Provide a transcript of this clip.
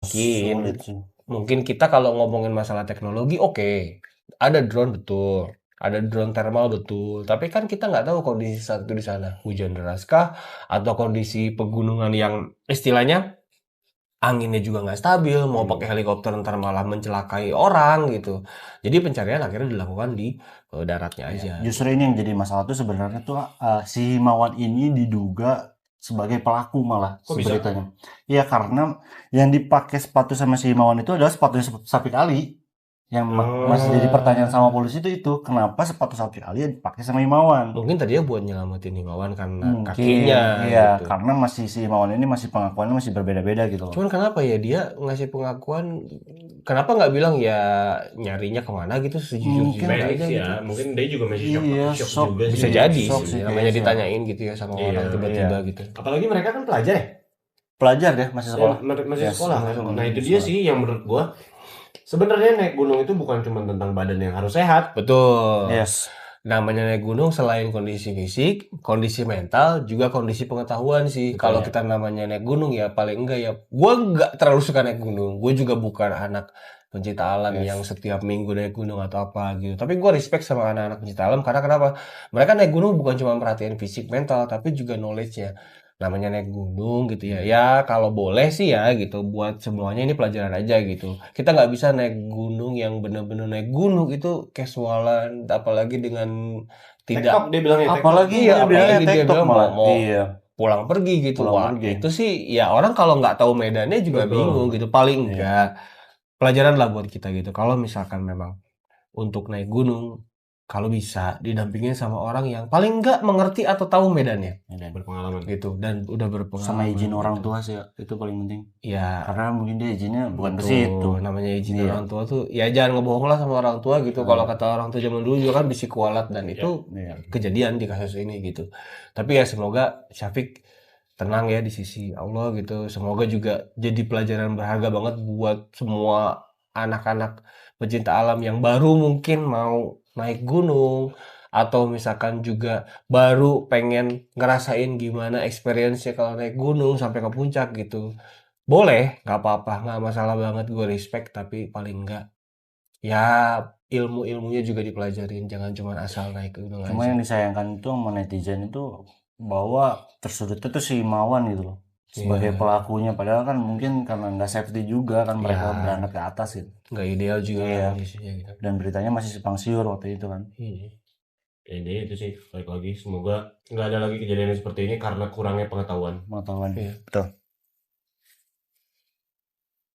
Sulit sih. Mungkin kita kalau ngomongin masalah teknologi, oke, ada drone betul, ada drone thermal betul, tapi kan kita nggak tahu kondisi saat itu di sana, hujan deras kah, atau kondisi pegunungan yang istilahnya anginnya juga nggak stabil, mau pakai helikopter ntar malah mencelakai orang gitu. Jadi pencarian akhirnya dilakukan di daratnya aja. Justru ini yang jadi masalah tuh sebenarnya tuh si Himawan ini diduga sebagai pelaku malah Kok bisa? beritanya. Iya karena yang dipakai sepatu sama si Himawan itu adalah sepatu sapi kali. Yang masih jadi pertanyaan sama polisi itu kenapa sepatu sapi kali yang dipakai sama Himawan? Mungkin tadinya buat nyelamatin Himawan karena Mungkin, kakinya iya, gitu. karena masih si Himawan ini masih pengakuannya masih berbeda-beda gitu loh. Cuman kenapa ya dia ngasih pengakuan, kenapa nggak bilang ya nyarinya kemana gitu sejujur-jujurnya Panik aja sih gitu. ya, mungkin dia juga masih Iya, shock shock. juga Bisa sih. jadi shock sih, sih namanya kayaknya. ditanyain gitu ya sama Iya, orang tiba-tiba gitu. Apalagi mereka kan pelajar ya? Pelajar deh masih sekolah. Masih Yes, sekolah kan. masih Nah itu sekolah. dia sih yang menurut gua sebenarnya naik gunung itu bukan cuma tentang badan yang harus sehat. Betul. Yes. Namanya naik gunung selain kondisi fisik, kondisi mental, juga kondisi pengetahuan sih. Betul, Kalau ya. kita namanya naik gunung ya paling enggak ya. Gue nggak terlalu suka naik gunung. Gue juga bukan anak pencinta alam yang setiap minggu naik gunung atau apa gitu. Tapi gue respect sama anak-anak pencinta alam karena kenapa? Mereka naik gunung bukan cuma perhatian fisik, mental, tapi juga knowledge-nya. Namanya naik gunung gitu ya. Ya kalau boleh sih ya gitu. Buat semuanya ini pelajaran aja gitu. Kita nggak bisa naik gunung yang bener-bener naik gunung itu casualan. Apalagi dengan tidak. TikTok dia bilangnya TikTok. Apalagi Iya, dia bilangnya apalagi dia TikTok bilang malah. mau Iya. pulang pergi gitu. Pulang Wah, pergi. itu sih ya orang kalau nggak tahu medannya juga Betul. bingung gitu. Paling enggak pelajaran lah buat kita gitu. Kalau misalkan memang untuk naik gunung, kalau bisa didampingin sama orang yang paling enggak mengerti atau tahu medannya Berpengalaman. gitu dan udah berpengalaman. Sama izin orang gitu. tua sih ya, itu paling penting. Ya, Karena mungkin dia izinnya bukan ke betul. situ. Namanya izin Iya. orang tua tuh ya jangan ngebohong lah sama orang tua gitu. Kalau kata orang tua zaman dulu juga kan bisi kualat dan itu Iya. kejadian di kasus ini gitu. Tapi ya semoga Syafiq tenang ya di sisi Allah gitu. Semoga juga jadi pelajaran berharga banget buat semua anak-anak pecinta alam yang baru mungkin mau naik gunung atau misalkan juga baru pengen ngerasain gimana experience-nya kalau naik gunung sampai ke puncak gitu. Boleh, nggak apa-apa, nggak masalah banget, gue respect, tapi paling enggak ya ilmu-ilmunya juga dipelajarin, jangan cuma asal naik gunung Cuma aja. yang disayangkan itu sama netizen itu bahwa tersudutnya tuh si Himawan gitu loh. Sebagai Iya. pelakunya. Padahal kan mungkin karena nggak safety juga kan mereka Iya. berangkat ke atas gitu. Nggak ideal juga Iya. lah kondisinya gitu. Dan beritanya masih simpang siur waktu itu kan. Iya. Ini itu sih balik lagi semoga nggak ada lagi kejadian seperti ini karena kurangnya pengetahuan. Pengetahuan. Iya. Betul.